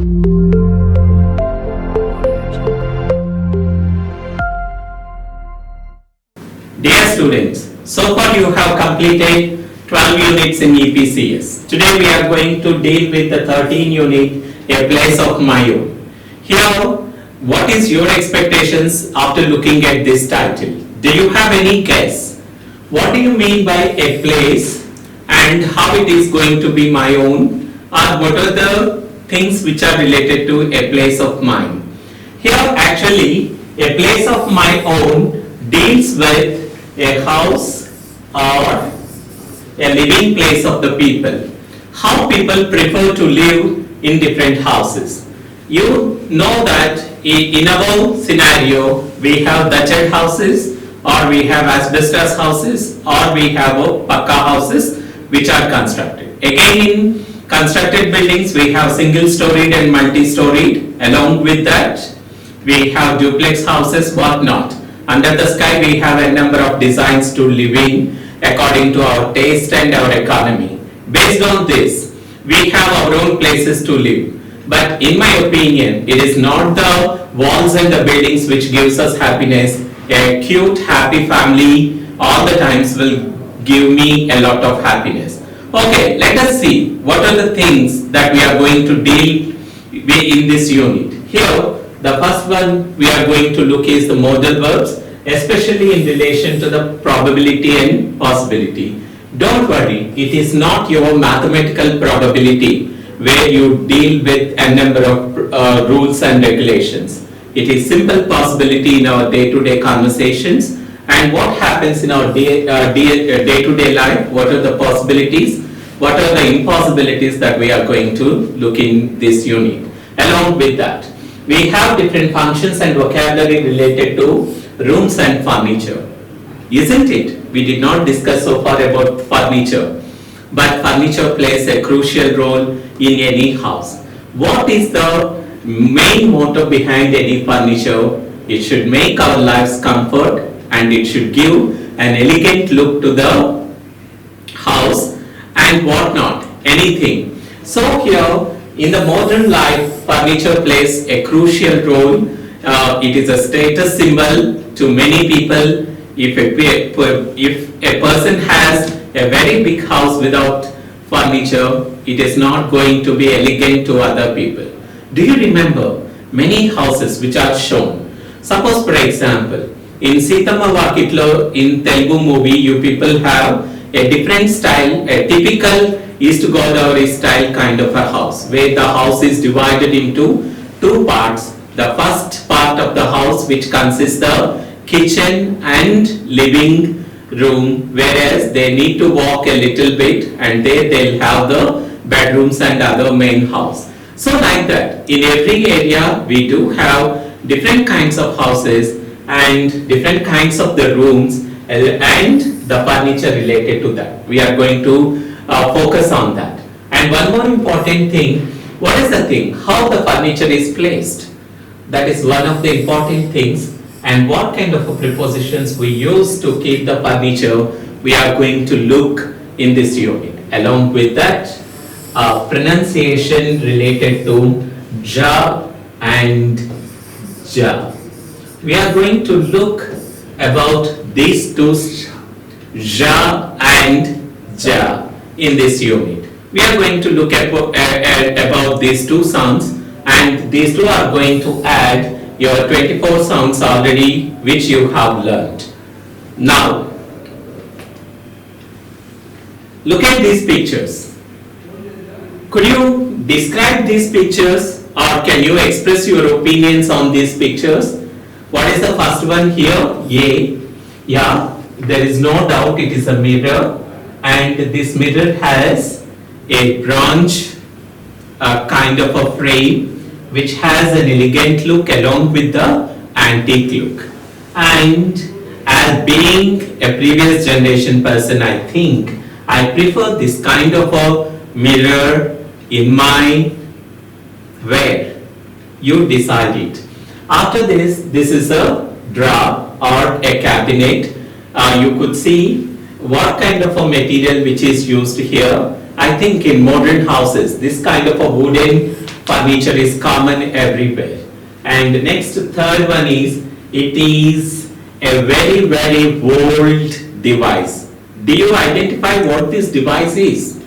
Dear students, so far you have completed 12 units in EPCS. Today we are going to deal with the 13 unit, A Place of My Own. Here, what is your expectations after looking at this title? Do you have any guess? What do you mean by a place and how it is going to be my own? Or what are the things which are related to a place of mine? Here actually, a place of my own deals with a house or a living place of the people. How people prefer to live in different houses. You know that in our scenario, we have thatched houses, or we have asbestos houses, or we have pakka houses which are constructed. Again, in constructed buildings, we have single-storied and multi-storied. Along with that, we have duplex houses, whatnot. Under the sky, we have a number of designs to live in according to our taste and our economy. Based on this, we have our own places to live. But in my opinion, it is not the walls and the buildings which gives us happiness. A cute, happy family all the times will give me a lot of happiness. Okay, let us see what are the things that we are going to deal with in this unit. Here, the first one we are going to look is the modal verbs, especially in relation to the probability and possibility. Don't worry, it is not your mathematical probability where you deal with a number of rules and regulations. It is simple possibility in our day-to-day conversations, and what happens in our day-to-day life, what are the possibilities, what are the impossibilities that we are going to look in this unit. Along with that, we have different functions and vocabulary related to rooms and furniture. Isn't it? We did not discuss so far about furniture, but furniture plays a crucial role in any house. What is the main motto behind any furniture? It should make our lives comfort and it should give an elegant look to the house and whatnot, anything. So here, in the modern life, furniture plays a crucial role. It is a status symbol to many people. If a person has a very big house without furniture, it is not going to be elegant to other people. Do you remember many houses which are shown? Suppose for example, in Sitama Vakitlo in Telugu movie, you people have a different style, a typical East Godavari style kind of a house, where the house is divided into two parts. The first part of the house which consists the kitchen and living room, whereas they need to walk a little bit and there they'll have the bedrooms and other main house. So like that, in every area we do have different kinds of houses and different kinds of the rooms and the furniture related to that. We are going to focus on that. And one more important thing, what is the thing? How the furniture is placed. That is one of the important things. And what kind of prepositions we use to keep the furniture, we are going to look in this unit. Along with that, pronunciation related to ja and ja. We are going to look about these two, ja and ja, in this unit. We are going to look at about these two sounds, and these two are going to add your 24 sounds already which you have learned. Now, look at these pictures. Could you describe these pictures or can you express your opinions on these pictures? What is the first one here? Yay. Yeah, there is no doubt it is a mirror, and this mirror has a bronze kind of a frame which has an elegant look along with the antique look. And as being a previous generation person, I think I prefer this kind of a mirror in my wear. You decide it. After this is a drawer or a cabinet. You could see what kind of a material which is used here. I think in modern houses, this kind of a wooden furniture is common everywhere. And the next third one is, it is a very, very old device. Do you identify what this device is?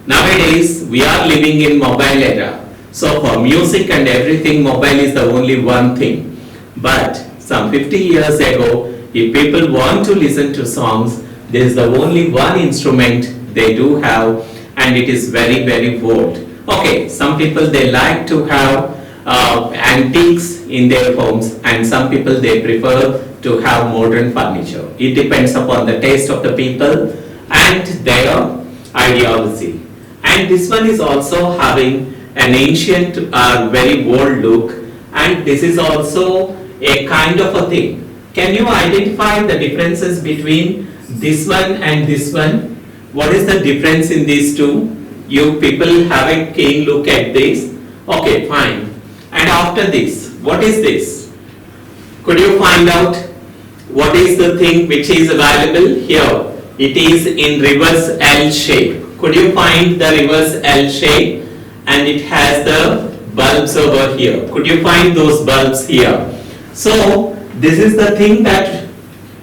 Nowadays, we are living in mobile era. So for music and everything, mobile is the only one thing. But some 50 years ago, if people want to listen to songs, there is the only one instrument they do have, and it is very, very old. Okay, some people they like to have antiques in their homes, and some people they prefer to have modern furniture. It depends upon the taste of the people and their ideology. And this one is also having an ancient very old look, and this is also a kind of a thing. Can you identify the differences between this one and this one? What is the difference in these two? You people have a keen look at this. Okay, fine. And after this, what is this? Could you find out what is the thing which is available here? It is in reverse L shape. Could you find the reverse L shape? And it has the bulbs over here. Could you find those bulbs here? So this is the thing that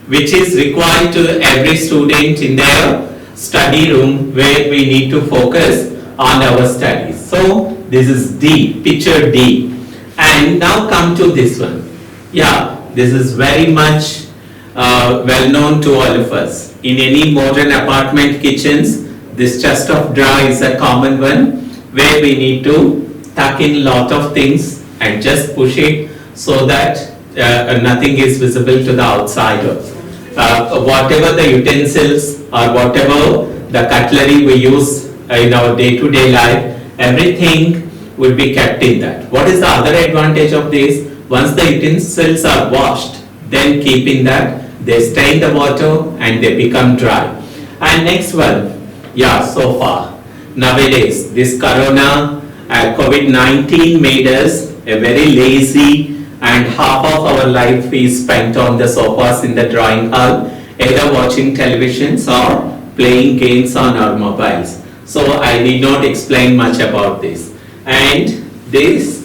which is required to every student in their study room, where we need to focus on our studies. So this is D, picture D. And now come to this one. Yeah, this is very much well known to all of us. In any modern apartment kitchens, this chest of drawer is a common one, where we need to tuck in lot of things and just push it so that nothing is visible to the outsider. Whatever the utensils or whatever the cutlery we use in our day-to-day life, everything will be kept in that. What is the other advantage of this? Once the utensils are washed, then keep in that, they stay in the water and they become dry. And next one, yeah, so far. Nowadays, this corona, COVID-19 made us a very lazy, and half of our life is spent on the sofas in the drawing hall, either watching televisions or playing games on our mobiles. So I need not explain much about this. And this,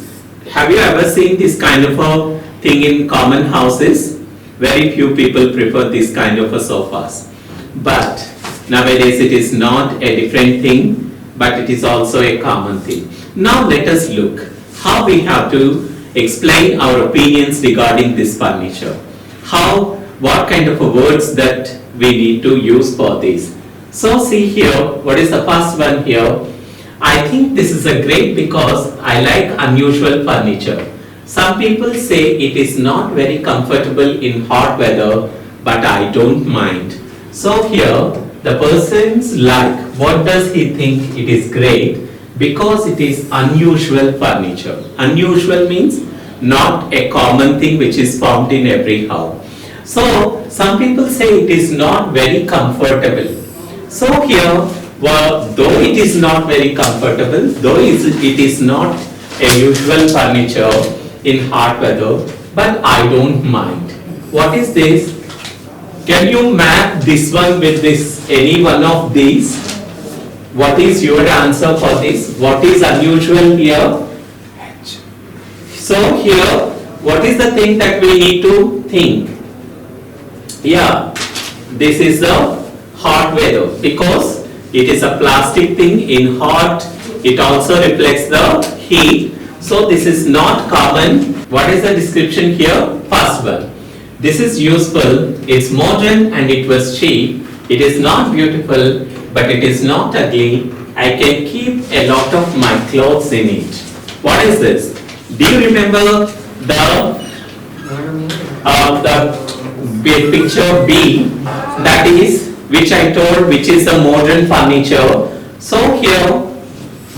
have you ever seen this kind of a thing in common houses? Very few people prefer this kind of a sofas. But nowadays it is not a different thing, but it is also a common thing. Now let us look how we have to explain our opinions regarding this furniture. What kind of words that we need to use for this. So see here, what is the first one here? I think this is a great because I like unusual furniture. Some people say it is not very comfortable in hot weather, but I don't mind. So here, the person's like, what does he think it is great? Because it is unusual furniture. Unusual means not a common thing which is found in every house. So some people say it is not very comfortable. So here, well, though it is not very comfortable, though it is not a usual furniture in hot weather, but I don't mind. What is this? Can you map this one with this, any one of these? What is your answer for this? What is unusual here? So here, what is the thing that we need to think? Yeah, this is the hot weather because it is a plastic thing. In hot, it also reflects the heat. So this is not common. What is the description here? First one. This is useful, it's modern and it was cheap. It is not beautiful, but it is not ugly. I can keep a lot of my clothes in it. What is this? Do you remember the picture B, that is, which I told, which is a modern furniture. So here,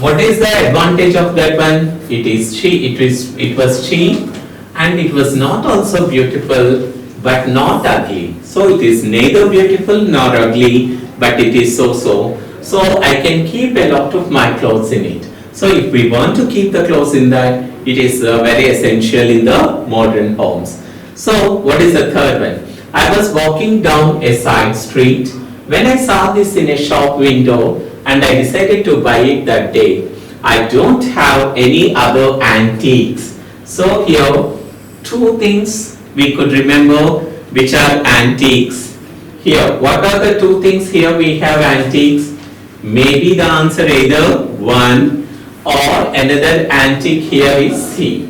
what is the advantage of that one? It is cheap. It was cheap, and it was not also beautiful, but not ugly. So it is neither beautiful nor ugly, but it is so-so. So I can keep a lot of my clothes in it. So if we want to keep the clothes in that, it is very essential in the modern homes. So what is the third one? I was walking down a side street when I saw this in a shop window and I decided to buy it that day. I don't have any other antiques. So here, two things we could remember which are antiques. Here, what are the two things here we have antiques? Maybe the answer either one or another antique here is C.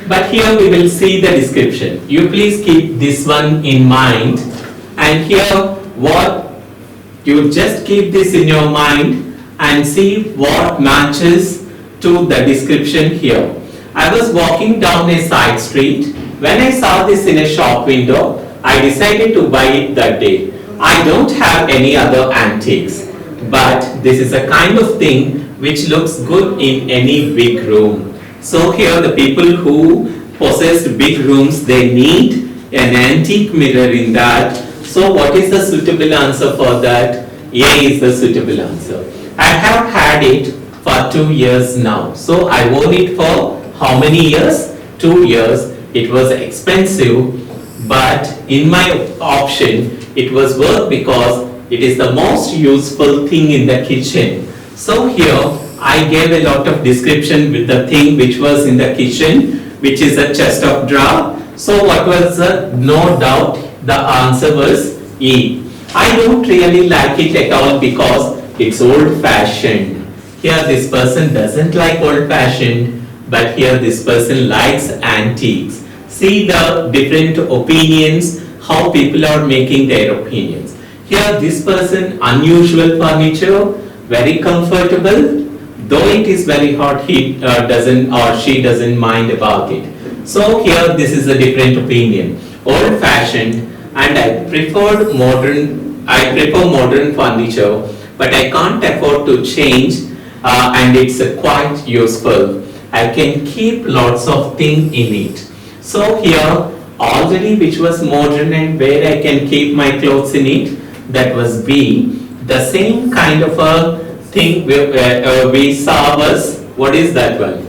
But here we will see the description. You please keep this one in mind, and here what you just keep this in your mind and see what matches to the description here. I was walking down a side street. When I saw this in a shop window, I decided to buy it that day. I don't have any other antiques, but this is a kind of thing which looks good in any big room. So here the people who possess big rooms, they need an antique mirror in that. So what is the suitable answer for that? A is the suitable answer. I have had it for 2 years now. So I wore it for how many years? 2 years. It was expensive, but in my option, it was worth because it is the most useful thing in the kitchen. So here I gave a lot of description with the thing which was in the kitchen, which is a chest of drawer. So what was no doubt the answer was E. I don't really like it at all because it's old fashioned. Here this person doesn't like old fashioned, but here this person likes antiques. See the different opinions, how people are making their opinions. Here this person, unusual furniture, very comfortable, though it is very hot, he doesn't or she doesn't mind about it. So here this is a different opinion. Old fashioned, and I prefer modern furniture, but I can't afford to change, and it's quite useful. I can keep lots of things in it. So here already which was modern and where I can keep my clothes in it, that was B. The same kind of a thing we saw was, what is that one?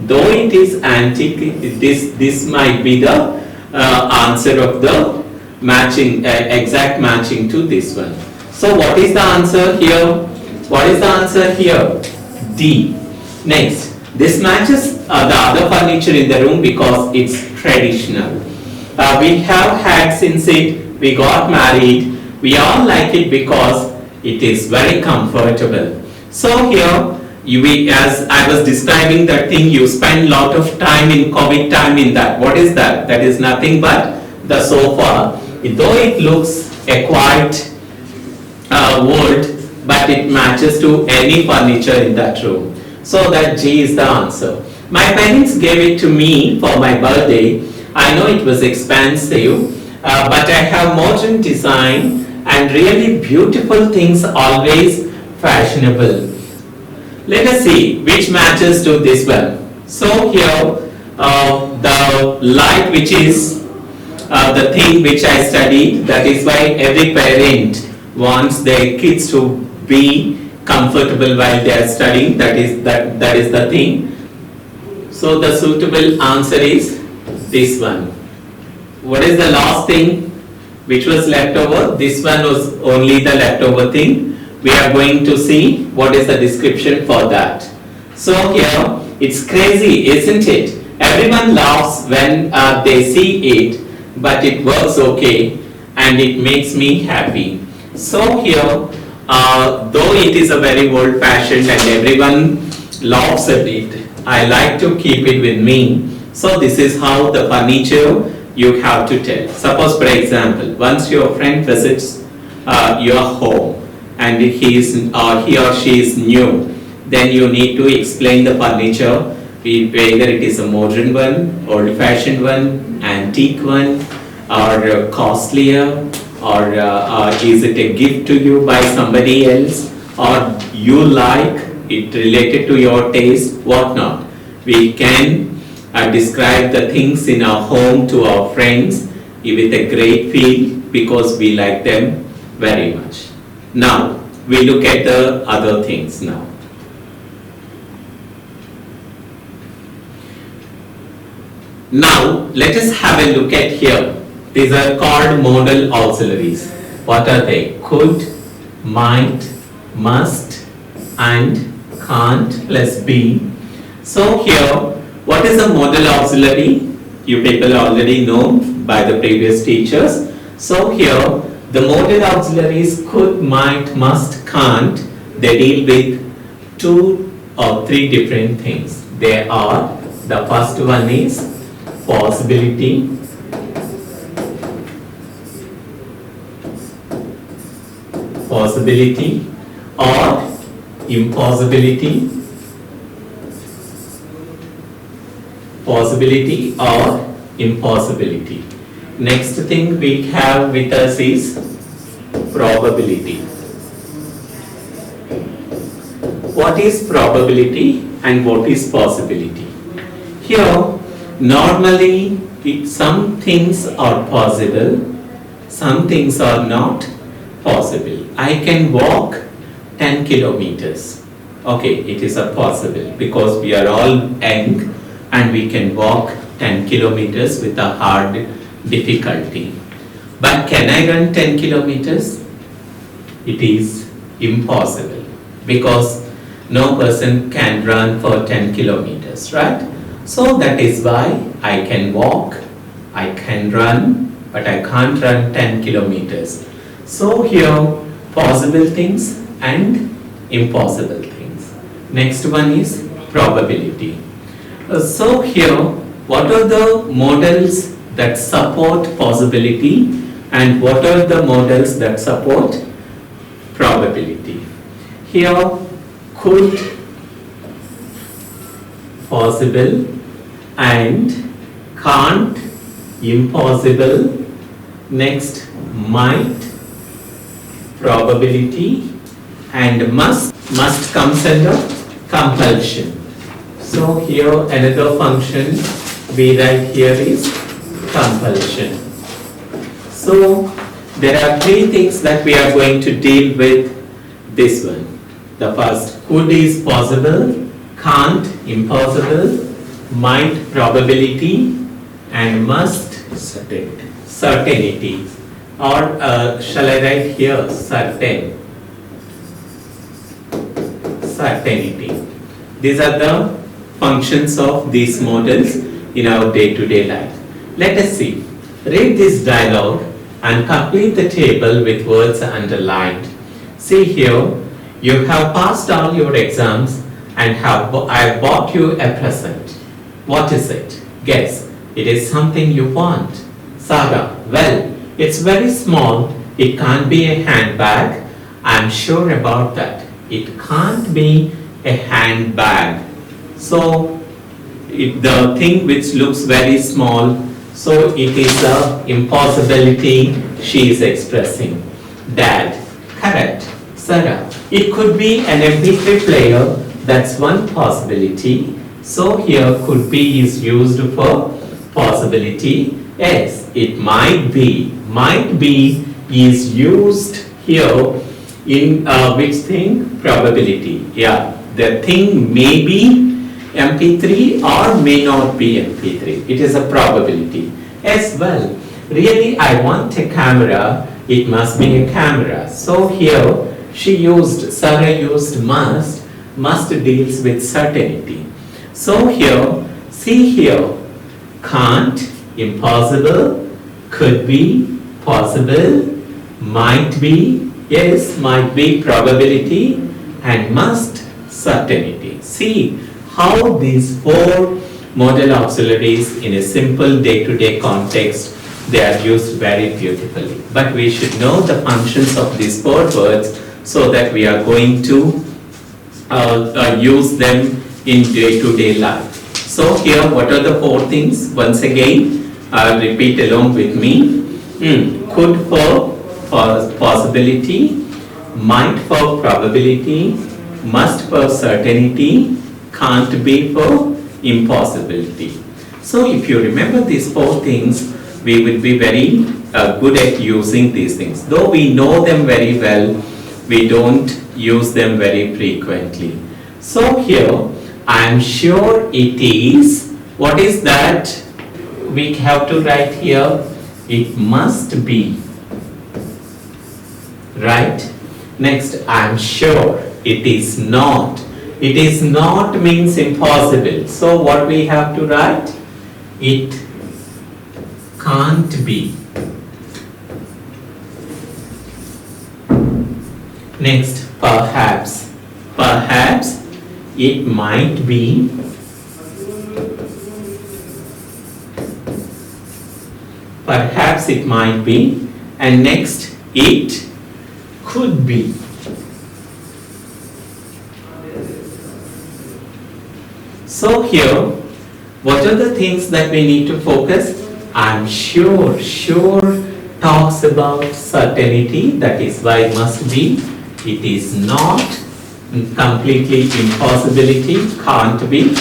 Though it is antique, this might be the answer of the matching, exact matching to this one. So what is the answer here? What is the answer here? D. Next, this matches the other furniture in the room because it's traditional. We have had since we got married. We all like it because it is very comfortable. So here, as I was describing that thing, you spend lot of time in COVID time in that. What is that? That is nothing but the sofa. Though it looks a quiet wood, but it matches to any furniture in that room. So that G is the answer. My parents gave it to me for my birthday. I know it was expensive, but I have modern design and really beautiful things, always fashionable. Let us see which matches to this one. So here the light, which is the thing which I studied, that is why every parent wants their kids to be comfortable while they are studying. That is the thing. So the suitable answer is this one. What is the last thing which was left over? This one was only the leftover thing. We are going to see what is the description for that. So here, it's crazy, isn't it? Everyone laughs when they see it, but it works okay and it makes me happy. So here, though it is a very old fashioned and everyone laughs at it, I like to keep it with me. So this is how the furniture you have to tell. Suppose, for example, once your friend visits your home and he or she is new, then you need to explain the furniture, whether it is a modern one, old fashioned one, antique one, or costlier, or is it a gift to you by somebody else, or you like it related to your taste, whatnot. We can describe the things in our home to our friends with a great feel because we like them very much. Now, we look at the other things now. Now, let us have a look at here. These are called modal auxiliaries. What are they? Could, might, must, and can't plus be. So here, what is a modal auxiliary? You people already know by the previous teachers. So here, the modal auxiliaries could, might, must, can't, they deal with 2 or 3 different things. They are, the first one is possibility, possibility or impossibility, possibility or impossibility. Next thing we have with us is probability. What is probability and what is possibility? Here, normally some things are possible, some things are not possible. I can walk 10 kilometers. Okay, it is a possible because we are all young and we can walk 10 kilometers with a hard difficulty. But can I run 10 kilometers? It is impossible because no person can run for 10 kilometers, right? So that is why I can walk, I can run, but I can't run 10 kilometers. So here, possible things and impossible things. Next one is probability. So here, what are the models that support possibility and what are the models that support probability? Here, could, possible, and can't, impossible. Next, might, probability, and must comes under compulsion. So here another function we write here is compulsion. So there are 3 things that we are going to deal with this one. The first, could is possible, can't impossible, might probability, and must certainty. Or shall I write here certainty. These are the functions of these models in our day-to-day life. Let us see. Read this dialogue and complete the table with words underlined. See here, you have passed all your exams and I bought you a present. What is it? Guess. It is something you want. Saga, well, it's very small. It can't be a handbag. I'm sure about that. It can't be a handbag. So, the thing which looks very small, so it is a impossibility she is expressing. Dad, correct. Sarah, it could be an MP3 player. That's one possibility. So here could be is used for possibility. Yes, it might be. Might be is used here in which thing? Probability. Yeah, the thing may be MP3 or may not be MP3. It is a probability. As well, really I want a camera. It must be a camera. So here Sarah used must. Must deals with certainty. So here, see here, can't, impossible, could be, possible, might be, yes, might be, probability, and must, certainty. See how these 4 modal auxiliaries in a simple day-to-day context, they are used very beautifully. But we should know the functions of these 4 words so that we are going to use them in day-to-day life. So here, what are the 4 things? Once again, repeat along with me. Could for possibility, might for probability, must for certainty, can't be for impossibility. So if you remember these 4 things, we will be very good at using these things. Though we know them very well, we don't use them very frequently. So here, I am sure it is. What is that? We have to write here, it must be. Right? Next, I am sure it is not. It is not means impossible. So what we have to write? It can't be. Next, perhaps. Perhaps it might be. Perhaps it might be. And next, it could be. So here, what are the things that we need to focus? I'm sure. Sure talks about certainty, that is why must be. It is not completely impossibility, can't be.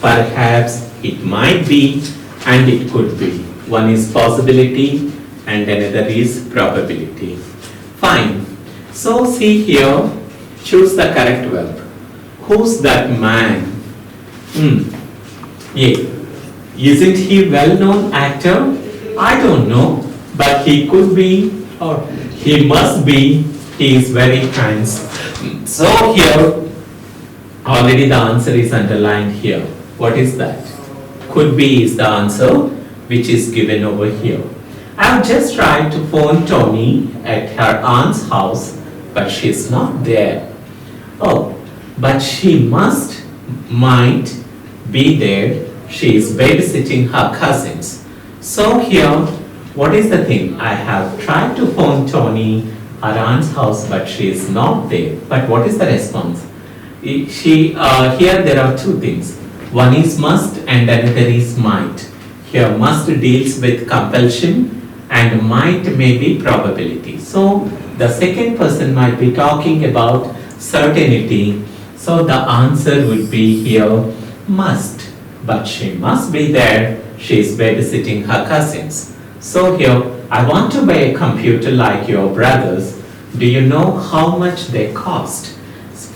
Perhaps it might be, and it could be. One is possibility and another is probability. Fine. So see here, choose the correct verb. Who's that man? Yeah. Isn't he well-known actor? I don't know, but he could be or he must be. He is very handsome. So here, already the answer is underlined here. What is that? Could be is the answer which is given over here. I have just tried to phone Tony at her aunt's house, but she's not there. Oh, but she might be there. She is babysitting her cousins. So here, what is the thing? I have tried to phone Tony, her aunt's house, but she is not there. But what is the response? Here there are two things. One is must and another is might. Here must deals with compulsion and might may be probability. So the second person might be talking about certainty. So the answer would be here must. But she must be there. She is babysitting her cousins. So here, I want to buy a computer like your brothers. Do you know how much they cost?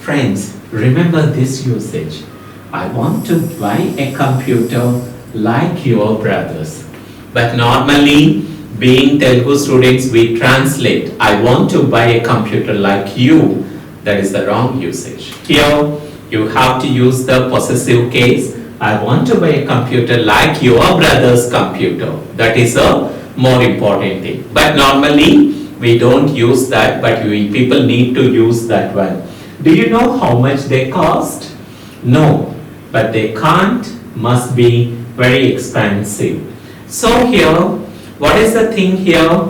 Friends, remember this usage. I want to buy a computer like your brothers. But normally, being Telugu students, we translate, I want to buy a computer like you. That is the wrong usage. Here, you have to use the possessive case. I want to buy a computer like your brother's computer. That is a more important thing. But normally, we don't use that, but people need to use that one. Do you know how much they cost? No, but they can't, must be very expensive. So here, what is the thing here?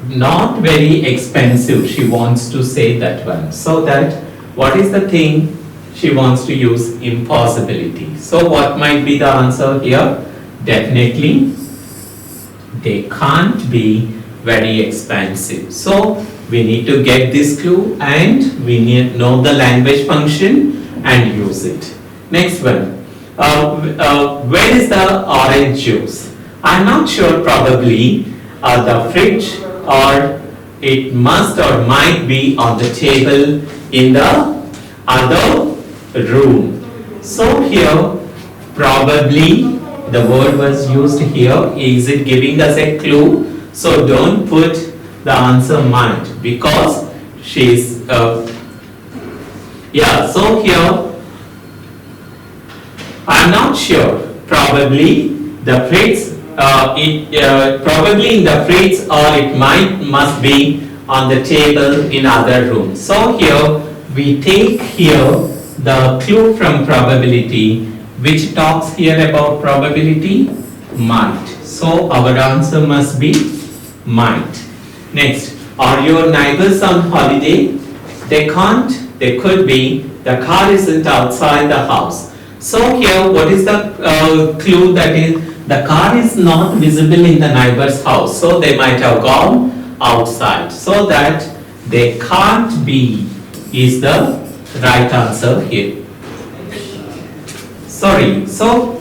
Not very expensive, she wants to say that one. So that, what is the thing? She wants to use impossibility. So what might be the answer here? Definitely, they can't be very expensive. So we need to get this clue and we need to know the language function and use it. Next one. Where is the orange juice? I'm not sure, probably the fridge, or it must or might be on the table in the other room. So here, probably the word was used here. Is it giving us a clue? So don't put the answer might, because she's yeah. So here, I'm not sure. Probably the fridge. Probably in the fridge, or it must be on the table in other room. So here we take here the clue from probability, which talks here about probability, might. So our answer must be might. Next, are your neighbors on holiday? They can't, they could be. The car isn't outside the house. So here, what is the clue? That is, the car is not visible in the neighbor's house. So they might have gone outside. So that they can't be is the right answer here. Sorry, so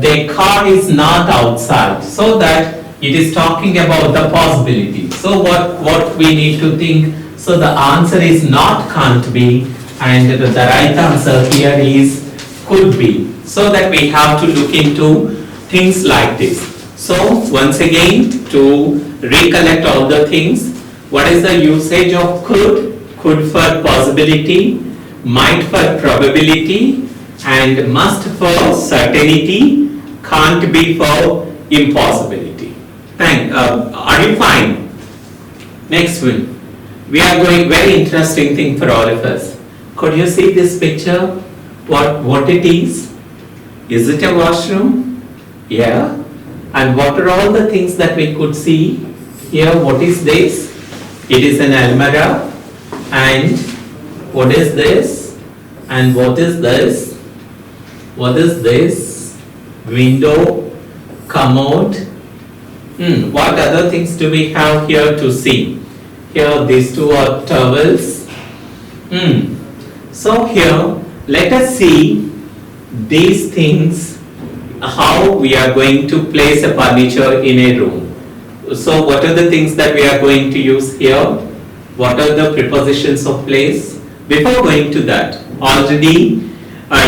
their car is not outside. So that it is talking about the possibility. So what we need to think? So the answer is not can't be, and the right answer here is could be. So that we have to look into things like this. So once again, to recollect all the things, what is the usage of could? Could for possibility, might for probability, and must for certainty, can't be for impossibility. Are you fine? Next one. We are going very interesting thing for all of us. Could you see this picture? What it is? Is it a washroom? Yeah. And what are all the things that we could see here? What is this? It is an almirah. And what is this? And what is this? What is this? Window, commode. What other things do we have here to see? Here these two are towels. So here let us see these things, how we are going to place a furniture in a room. So what are the things that we are going to use here? What are the prepositions of place? Before going to that, already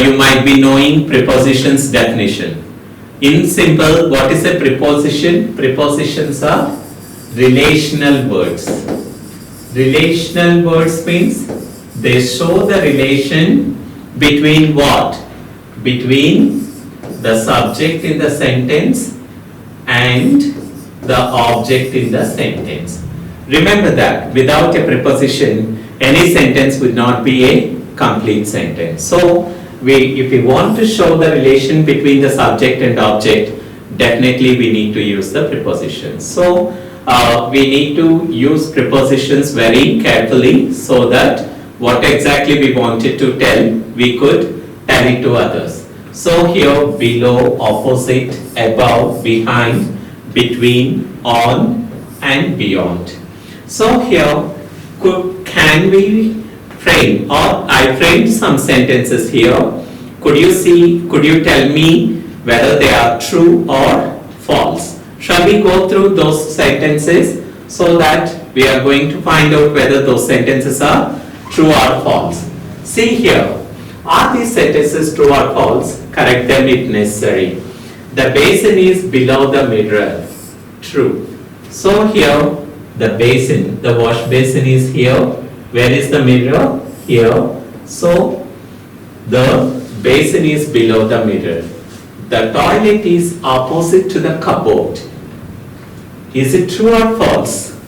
you might be knowing prepositions definition. In simple, what is a preposition? Prepositions are relational words. Relational words means they show the relation between what? Between the subject in the sentence and the object in the sentence. Remember that without a preposition, any sentence would not be a complete sentence. So, if we want to show the relation between the subject and object, definitely we need to use the prepositions. So, we need to use prepositions very carefully so that what exactly we wanted to tell, we could tell it to others. So here, below, opposite, above, behind, between, on, and beyond. So here, can we frame, or I framed some sentences here. Could you tell me whether they are true or false? Shall we go through those sentences so that we are going to find out whether those sentences are true or false? See here, are these sentences true or false? Correct them if necessary. The basin is below the mirror. True. So here, the basin, the wash basin is here. Where is the mirror? Here. So, the basin is below the mirror. The toilet is opposite to the cupboard. Is it true or false?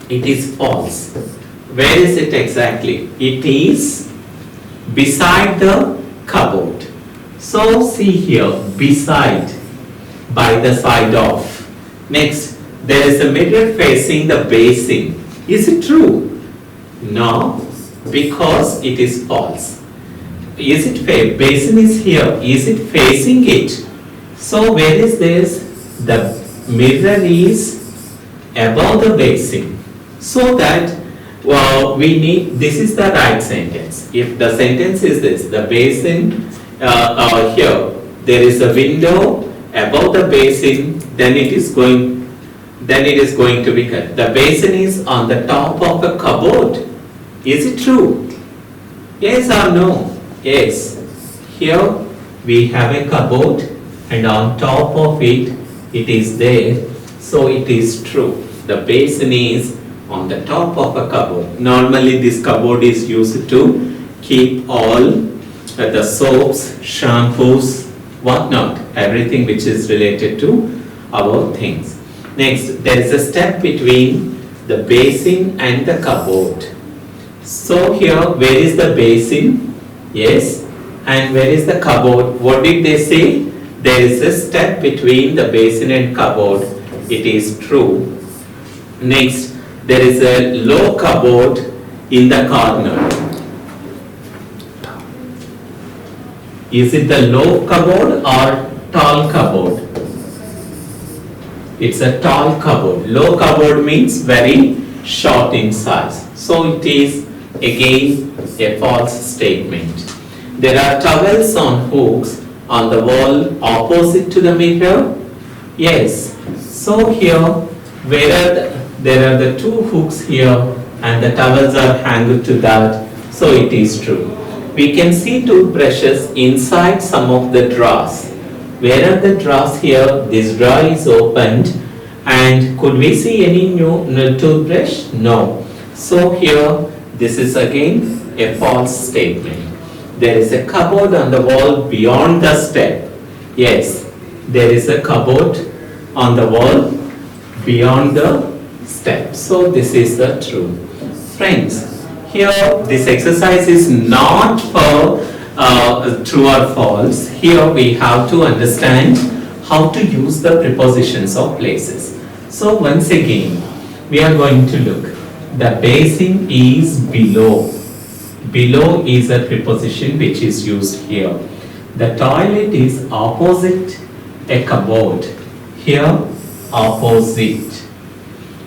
It is false. Where is it exactly? It is beside the cupboard. So see here, beside, by the side of. Next, there is a mirror facing the basin. Is it true? No, because it is false. Is it basin is here? Is it facing it? So where is this? The mirror is above the basin. So that we need, this is the right sentence. If the sentence is this, the basin here, there is a window above the basin, then it is going to be cut. The basin is on the top of a cupboard. Is it true? Yes or no? Yes. Here we have a cupboard and on top of it, it is there. So it is true. The basin is on the top of a cupboard. Normally this cupboard is used to keep all the soaps, shampoos, whatnot, everything which is related to our things. Next, there is a step between the basin and the cupboard. So here, where is the basin? Yes. And where is the cupboard? What did they say? There is a step between the basin and cupboard. It is true. Next, there is a low cupboard in the corner. Is it the low cupboard or tall cupboard? It's a tall cupboard. Low cupboard means very short in size. So it is again a false statement. There are towels on hooks on the wall opposite to the mirror. Yes. So here there are the two hooks here and the towels are hanged to that. So it is true. We can see toothbrushes inside some of the drawers. Where are the drawers here? This drawer is opened and could we see any new toothbrush? No. So here this is again a false statement. There is a cupboard on the wall beyond the step. Yes, there is a cupboard on the wall beyond the step. So this is the true. Friends, here this exercise is not for true or false. Here we have to understand how to use the prepositions of places. So once again, we are going to look. The basin is below. Below is a preposition which is used here. The toilet is opposite a cupboard. Here, opposite.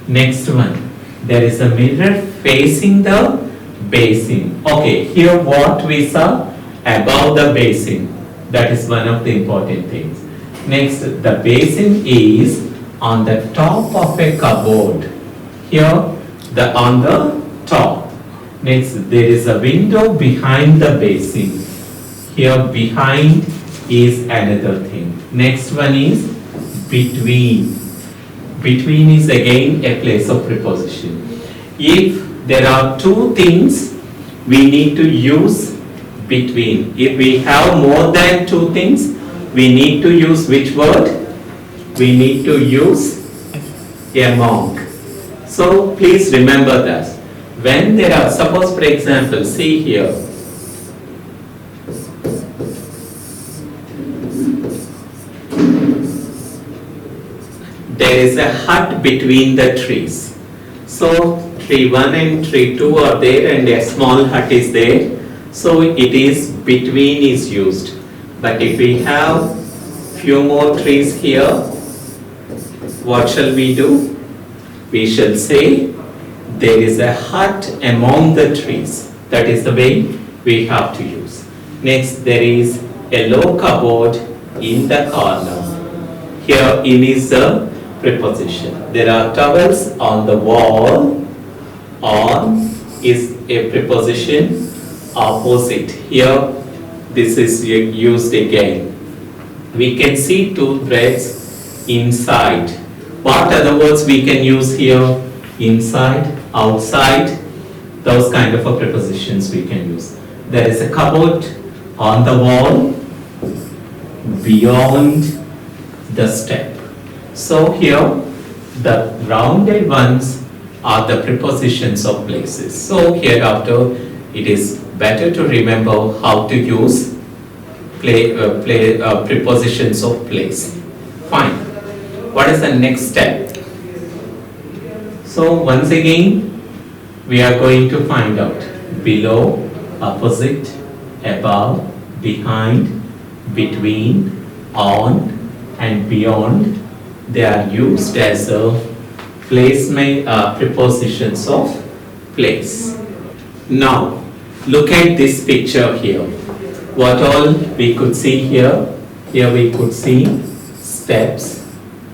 Next one. There is a mirror facing the basin. Okay, here what we saw? Above the basin. That is one of the important things. Next, the basin is on the top of a cupboard. Here, on the top. Next, there is a window behind the basin. Here, behind is another thing. Next one is between. Between is again a place of preposition. If there are two things, we need to use between. If we have more than two things, we need to use which word? We need to use among. So please remember that. When there are, suppose for example, see here. There is a hut between the trees. So tree 1 and tree 2 are there and a small hut is there. So it is between is used. But if we have few more trees here, what shall we do? We shall say there is a hut among the trees. That is the way we have to use. Next, there is a low cupboard in the corner. Here in is the preposition. There are towels on the wall. On is a preposition. Opposite. Here this is used again. We can see two threads inside. What other words we can use here? Inside, outside, those kind of a prepositions we can use. There is a cupboard on the wall beyond the step. So here the rounded ones are the prepositions of places. So hereafter it is better to remember how to use prepositions of place. Fine. What is the next step? So once again, we are going to find out below, opposite, above, behind, between, on, and beyond. They are used as prepositions of place. Now, look at this picture here. What all we could see here? Here we could see steps.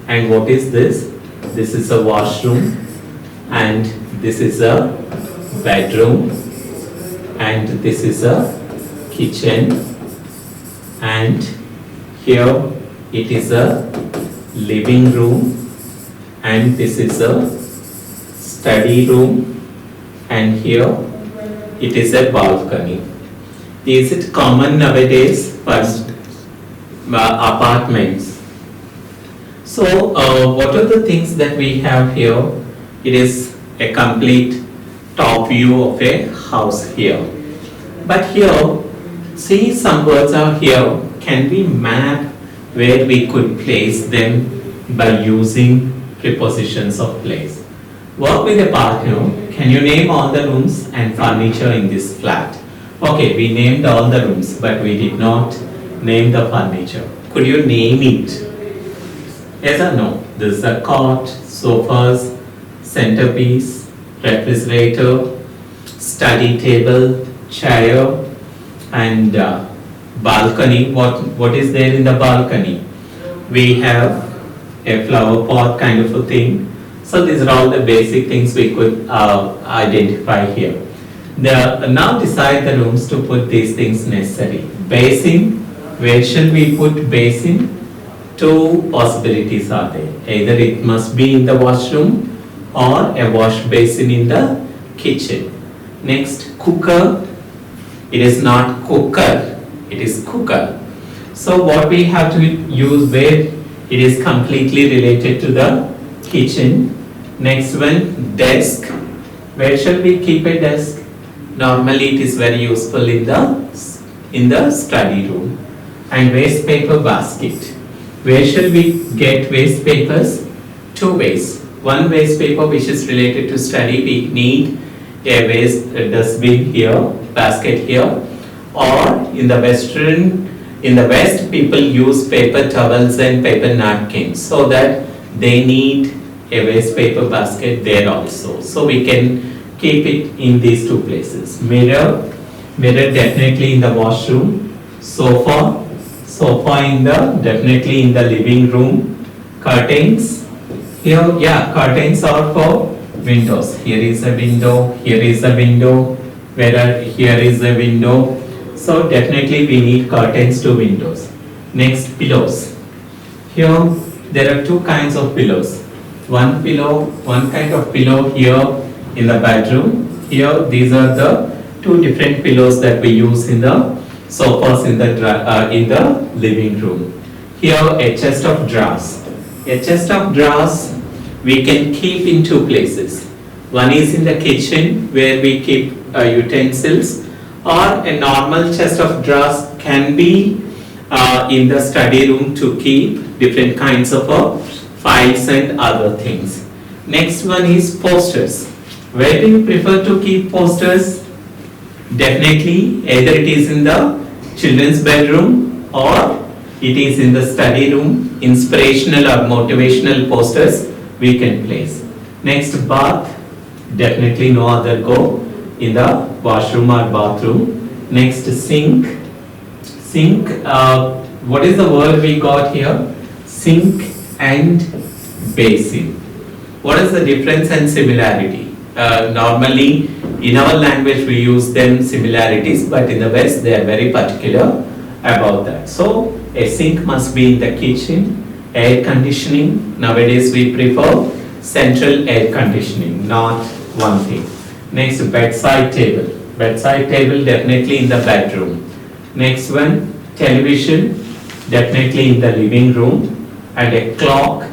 And what is this? This is a washroom. And this is a bedroom. And this is a kitchen. And here it is a living room. And this is a study room. And here it is a balcony. Is it common nowadays for apartments? So what are the things that we have here? It is a complete top view of a house here. But here, see some words are here. Can we map where we could place them by using prepositions of place? Work with a partner. Can you name all the rooms and furniture in this flat? Okay, we named all the rooms, but we did not name the furniture. Could you name it? Yes or no? This is a cot, sofas, centerpiece, refrigerator, study table, chair, and balcony. What is there in the balcony? We have a flower pot kind of a thing. So these are all the basic things we could identify here. Now decide the rooms to put these things necessary. Basin, where shall we put basin? Two possibilities are there. Either it must be in the washroom or a wash basin in the kitchen. Next, cooker It is not cooker, it is cooker. So what we have to use where it is completely related to the kitchen. Next one, desk. Where shall we keep a desk? Normally it is very useful in the study room. And waste paper basket. Where shall we get waste papers? Two ways. One waste paper which is related to study, we need a waste dustbin here, basket here, or in the West people use paper towels and paper napkins, so that they need a waste paper basket there also. So we can keep it in these two places. Mirror definitely in the washroom. Sofa definitely in the living room. Curtains here, curtains are for windows. Here is a window, here is a window, here is a window. So definitely we need curtains to windows. Next, pillows. Here there are two kinds of pillows. One kind of pillow here in the bedroom. Here these are the two different pillows that we use in the sofas in the living room. Here a chest of drawers. A chest of drawers we can keep in two places. One is in the kitchen where we keep utensils, or a normal chest of drawers can be in the study room to keep different kinds of files and other things. Next one is posters. Where do you prefer to keep posters? Definitely either it is in the children's bedroom or it is in the study room. Inspirational or motivational posters we can place. Next, bath. Definitely no other go in the washroom or bathroom. Next, sink. What is the word we got here? Sink and basin. What is the difference and similarity? Normally in our language we use them similarities, but in the West they are very particular about that. So a sink must be in the kitchen. Air conditioning, nowadays we prefer central air conditioning, not one thing. Next, bedside table. Bedside table definitely in the bedroom. Next one, television, definitely in the living room. And a clock,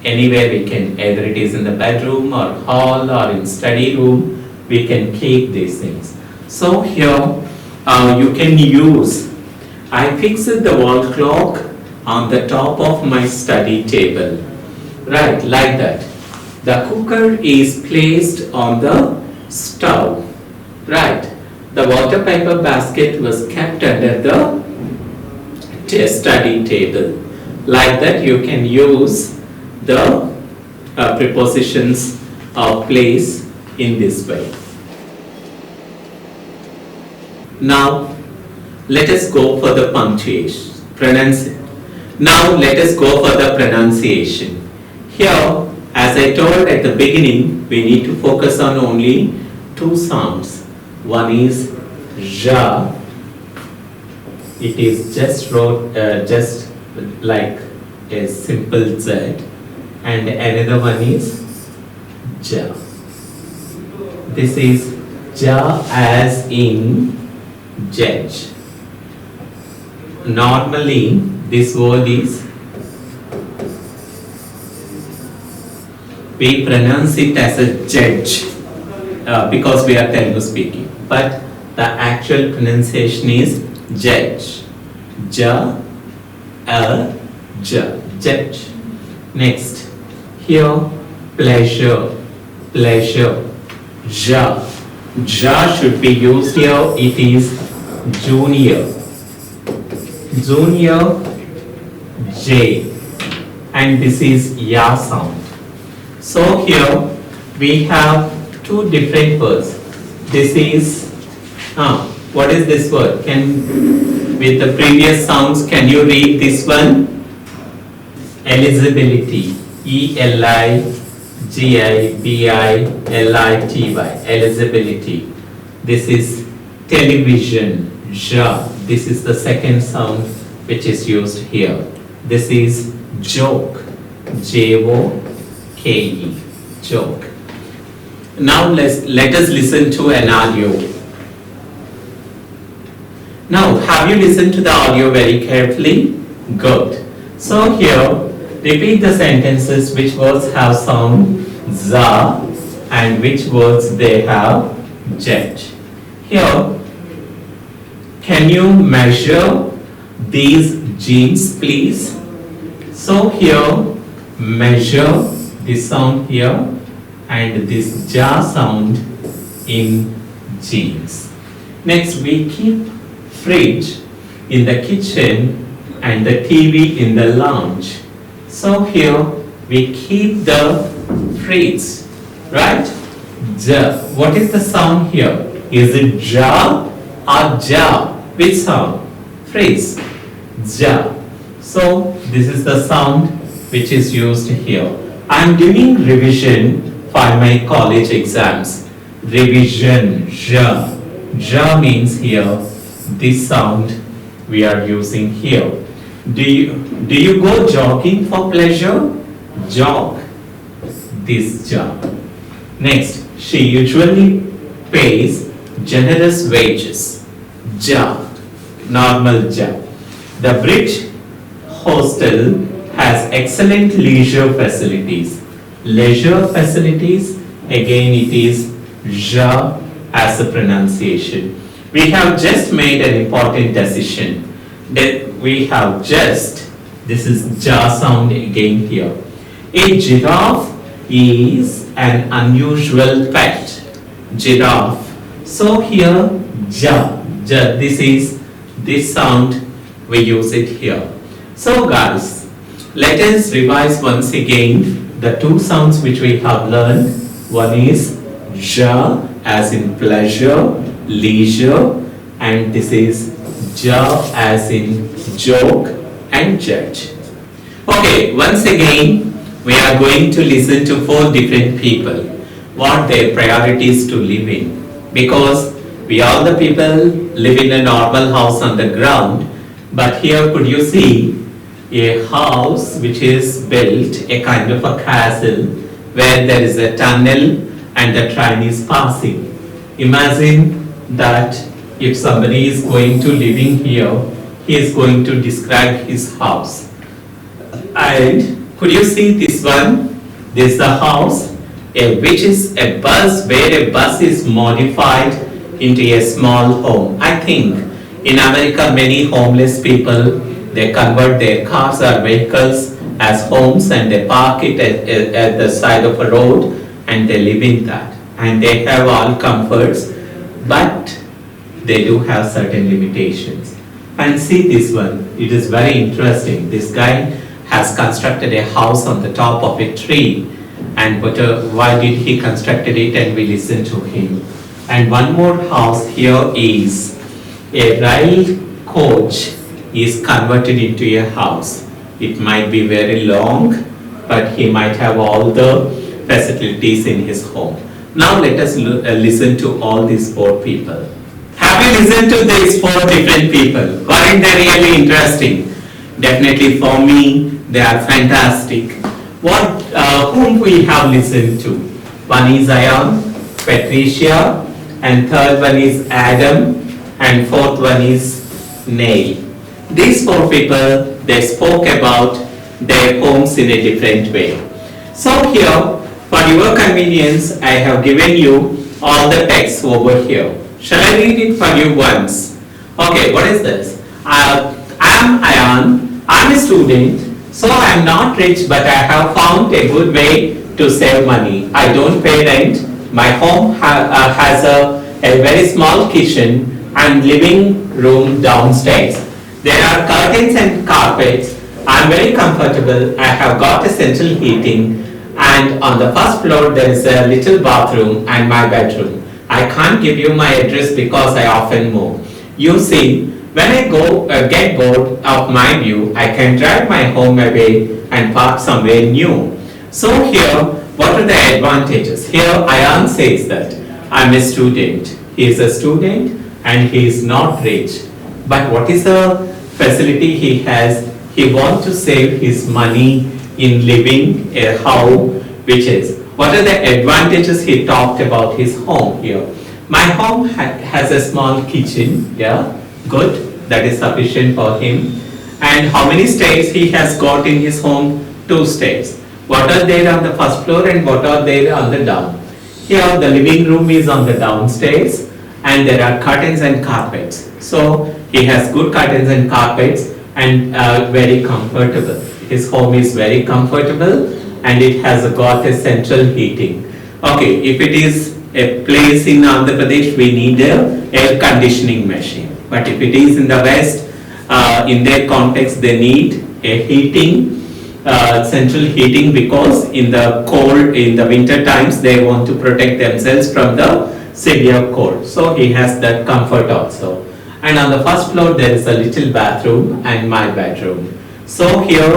anywhere we can, either it is in the bedroom or hall or in study room, we can keep these things. So here you can use, I fixed the wall clock on the top of my study table, right, like that. The cooker is placed on the stove, right. The water paper basket was kept under the study table. Like that you can use the prepositions of place in this way. Now let us go for the punctuation. Now let us go for the pronunciation. Here, as I told at the beginning, we need to focus on only two sounds. One is ja. It is just like a simple Z, and another one is ja. This is ja as in judge. Normally this word is, we pronounce it as a judge because we are Telugu speaking, but the actual pronunciation is judge. Ja, ja, judge. Next, here pleasure, ja. Ja should be used here. It is junior, J, and this is ya sound. So here we have two different words. This is, what is this word? With the previous sounds, can you read this one? Eligibility, E-L-I-G-I-B-I-L-I-T-Y, eligibility. This is television, ja. This is the second sound which is used here. This is joke, J-O-K-E, joke. Now let us listen to an audio. Now, have you listened to the audio very carefully? Good. So here, repeat the sentences which words have sound za and which words they have jet. Here, can you measure these jeans please? So here, measure this sound here and this ja sound in jeans. Next, we keep fridge in the kitchen and the TV in the lounge. So here we keep the fridge, right? Ja. What is the sound here? Is it ja or ja? Which sound? Phrase. Ja. So this is the sound which is used here. I am doing revision for my college exams. Revision. Ja. Ja means here this sound we are using here. Do you go jogging for pleasure? Jog. This job. Next, she usually pays generous wages. Job. Normal job. The Bridge Hostel has excellent leisure facilities. Leisure facilities, again it is ja as a pronunciation. We have just made an important decision. That we have just, this is ja sound again here. A giraffe is an unusual pet. Giraffe. So here ja, this sound we use it here. So guys, let us revise once again the two sounds which we have learned. One is ja as in pleasure, leisure, and this is ja as in joke and judge. Okay, once again we are going to listen to 4 different people, what their priorities to live in, because we all the people live in a normal house on the ground, but here could you see a house which is built, a kind of a castle where there is a tunnel and the train is passing. Imagine that if somebody is going to living here, he is going to describe his house. And could you see this one? This is the house, which is a bus, where a bus is modified into a small home. I think in America many homeless people, they convert their cars or vehicles as homes and they park it at the side of a road and they live in that. And they have all comforts, but they do have certain limitations. And see this one, it is very interesting. This guy has constructed a house on the top of a tree, and why did he constructed it, and we listen to him. And one more house here is a rail coach is converted into a house. It might be very long, but he might have all the facilities in his home. Now let us listen to all these 4 people. Have you listened to these 4 different people? Weren't they really interesting? Definitely for me, they are fantastic. Whom we have listened to? One is Ion, Patricia, and third one is Adam, and fourth one is Neil. These 4 people, they spoke about their homes in a different way. So here, for your convenience, I have given you all the text over here. Shall I read it for you once? Okay, what is this? I am Ayan, I am a student, so I am not rich, but I have found a good way to save money. I don't pay rent. My home has a very small kitchen and living room downstairs. There are curtains and carpets. I am very comfortable. I have got a central heating, and on the first floor there is a little bathroom and my bedroom. I can't give you my address because I often move. You see, when I get bored of my view, I can drive my home away and park somewhere new. So here, what are the advantages? Here, Ayan says that I'm a student. He is a student and he is not rich. But what is the facility he has? He wants to save his money in living a house, which is, what are the advantages he talked about his home here? My home has a small kitchen, yeah, good. that is sufficient for him. And how many stairs he has got in his home? 2 stairs. What are there on the first floor and what are there on the down? Here the living room is on the downstairs and there are curtains and carpets. So he has good curtains and carpets and very comfortable. His home is very comfortable and it has got a central heating. Okay, if it is a place in Andhra Pradesh, we need a air conditioning machine. But if it is in the West, in their context, they need a heating, central heating, because in the cold, in the winter times, they want to protect themselves from the severe cold. So he has that comfort also. And on the first floor, there is a little bathroom and my bedroom. So here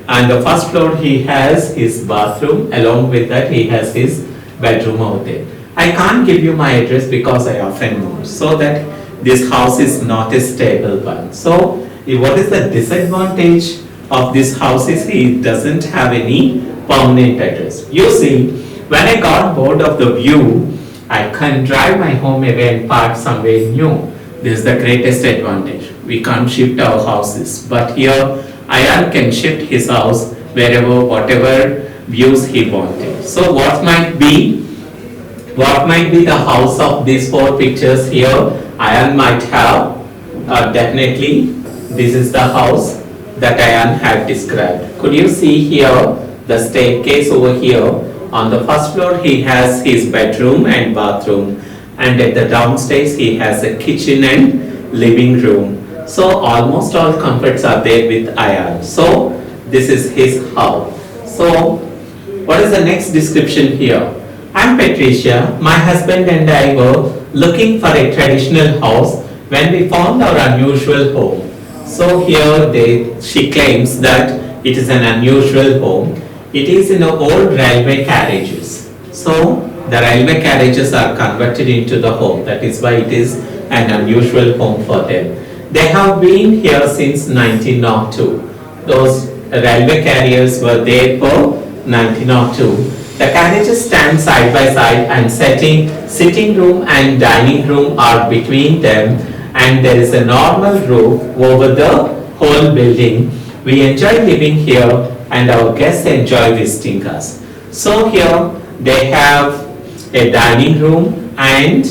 on the first floor, he has his bathroom. Along with that, he has his bedroom out there. I can't give you my address because I often move, so that this house is not a stable one. So what is the disadvantage of this house is it doesn't have any permanent address. You see, when I got bored of the view, I can drive my home away and park somewhere new. This is the greatest advantage. We can't shift our houses, but here Ayan can shift his house wherever, whatever views he wanted. So what might be the house of these 4 pictures here? Ayan might have, definitely this is the house that Ayan had described. Could you see here the staircase over here? On the first floor he has his bedroom and bathroom, and at the downstairs he has a kitchen and living room. So almost all comforts are there with Ayan. So this is his house. So what is the next description here? I'm Patricia. My husband and I were looking for a traditional house when we found our unusual home. So here she claims that it is an unusual home. It is in old railway carriages. So the railway carriages are converted into the home. That is why it is an unusual home for them. They have been here since 1902. Those railway carriers were there for 1902. The carriages stand side by side and sitting room and dining room are between them, and there is a normal roof over the whole building. We enjoy living here and our guests enjoy visiting us. So here they have a dining room and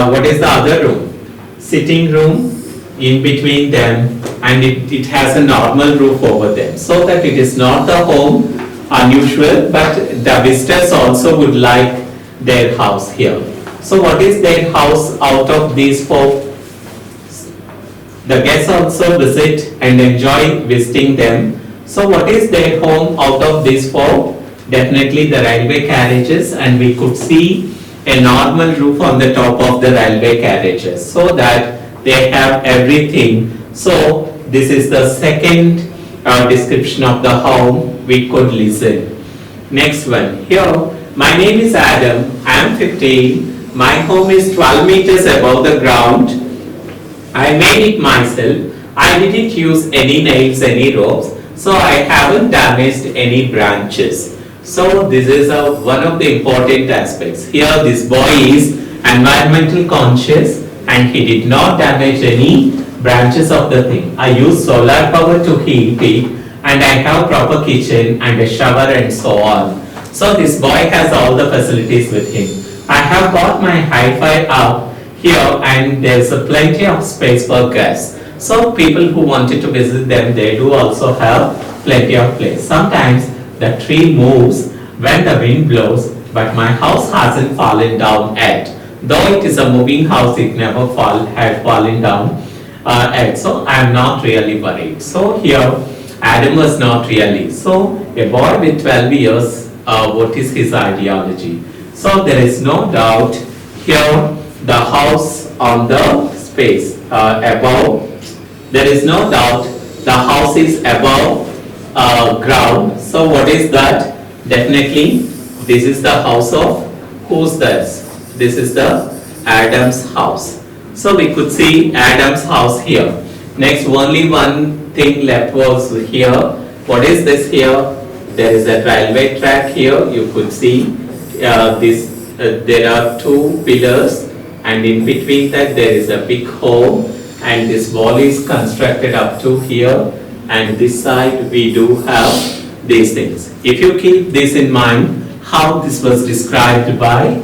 what is the other room? Sitting room in between them, and it has a normal roof over them, so that it is not the home unusual, but the visitors also would like their house here. So what is their house out of these 4? The guests also visit and enjoy visiting them. So what is their home out of these 4? Definitely the railway carriages, and we could see a normal roof on the top of the railway carriages, so that they have everything. So this is the second description of the home we could listen. Next one. Here, my name is Adam. I am 15. My home is 12 meters above the ground. I made it myself. I didn't use any nails, any ropes, so I haven't damaged any branches. So this is one of the important aspects. Here this boy is environmental conscious and he did not damage any branches of the thing. I use solar power to heat it, and I have proper kitchen and a shower and so on. So this boy has all the facilities with him. I have got my hi-fi up here, and there's plenty of space for guests. So people who wanted to visit them, they do also have plenty of place. Sometimes the tree moves when the wind blows, but my house hasn't fallen down yet. Though it is a moving house, it never had fallen down yet. So I am not really worried. So here Adam was not really. So a boy with 12 years, what is his ideology? So there is no doubt here the house on the space above. There is no doubt the house is above ground. So what is that? Definitely this is the house of who's this? This is the Adam's house. So we could see Adam's house here. Next, only one thing left was here. What is this here? There is a railway track here. You could see there are 2 pillars, and in between that there is a big hole, and this wall is constructed up to here, and this side we do have these things. If you keep this in mind, how this was described by,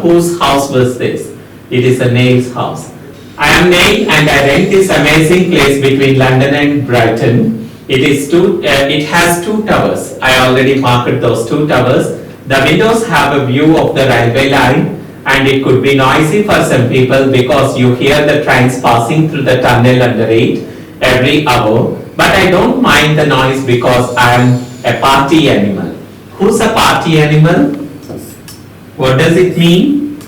whose house was this? It is a Neil's house. I am Neil and I rent this amazing place between London and Brighton. It has two towers. I already marked those two towers. The windows have a view of the railway line, and it could be noisy for some people because you hear the trains passing through the tunnel under it every hour. But I don't mind the noise because I am a party animal. Who's a party animal? What does it mean?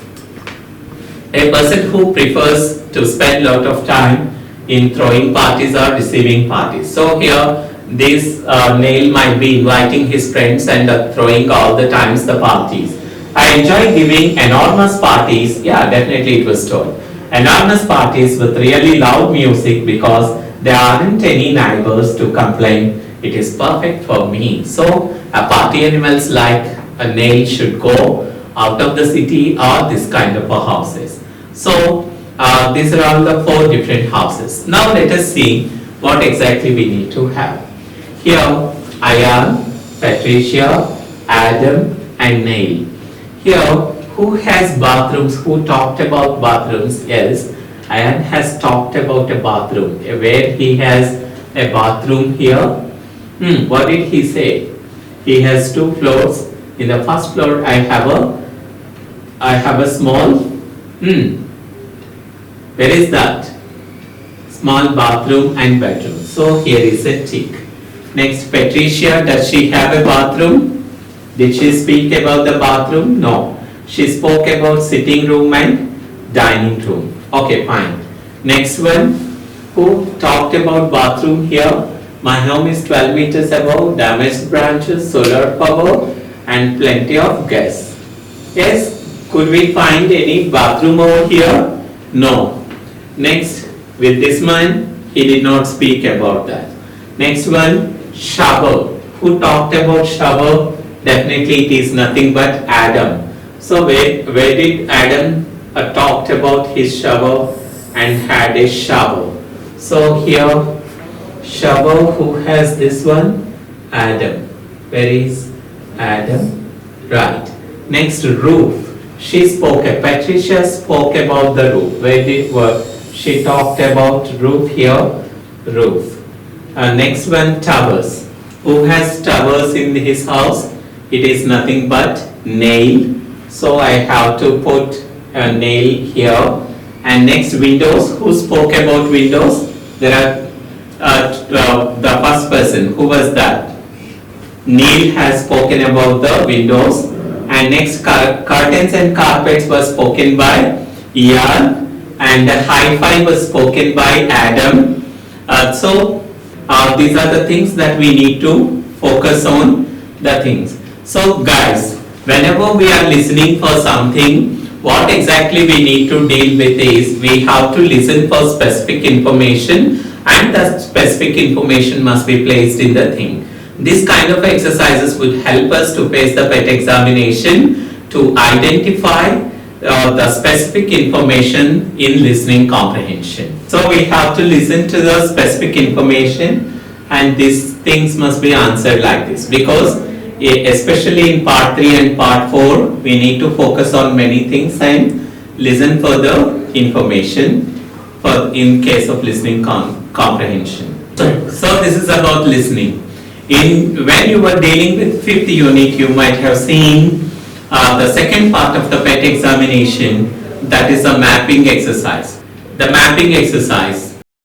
A person who prefers to spend a lot of time in throwing parties or receiving parties. So here this Neil might be inviting his friends and throwing all the times the parties. I enjoy giving enormous parties. Yeah, definitely it was told. Enormous parties with really loud music because there aren't any neighbors to complain. It is perfect for me. So a party animals like a Neil should go out of the city or this kind of houses. So these are all the 4 different houses. Now let us see what exactly we need to have. Here Ian, Patricia, Adam and Neil. Here, who has bathrooms? Who talked about bathrooms? Yes, Ian has talked about a bathroom, where he has a bathroom here. What did he say? He has 2 floors. In the first floor, I have a small. Where is that? Small bathroom and bedroom. So here is a tick. Next, Patricia, does she have a bathroom? Did she speak about the bathroom? No. She spoke about sitting room and dining room. Okay, fine. Next one, who talked about bathroom here? My home is 12 meters above, damaged branches, solar power and plenty of gas. Yes, could we find any bathroom over here? No. Next, with this man, he did not speak about that. Next one, shower. Who talked about shower? Definitely it is nothing but Adam. So where did Adam talked about his shower and had a shower? So here shower, who has this one? Adam. Where is Adam? Right. Next, roof. She spoke. Patricia spoke about the roof. Where did work? She talked about roof here. Roof. Next one, towers. Who has towers in his house? It is nothing but Neil. So I have to put a Neil here. And next, windows. Who spoke about windows? There are the first person. Who was that? Neil has spoken about the windows. And next, curtains and carpets was spoken by Ian. And the hi-fi was spoken by Adam. So these are the things that we need to focus on the things. So guys, whenever we are listening for something, what exactly we need to deal with is we have to listen for specific information, and the specific information must be placed in the thing. This kind of exercises would help us to face the PET examination to identify the specific information in listening comprehension. So we have to listen to the specific information, and these things must be answered like this, because especially in part 3 and part 4 we need to focus on many things and listen for the information for in case of listening comprehension. So this is about listening. When you were dealing with 5th unit, you might have seen the second part of the PET examination, that is a mapping exercise. The mapping exercise,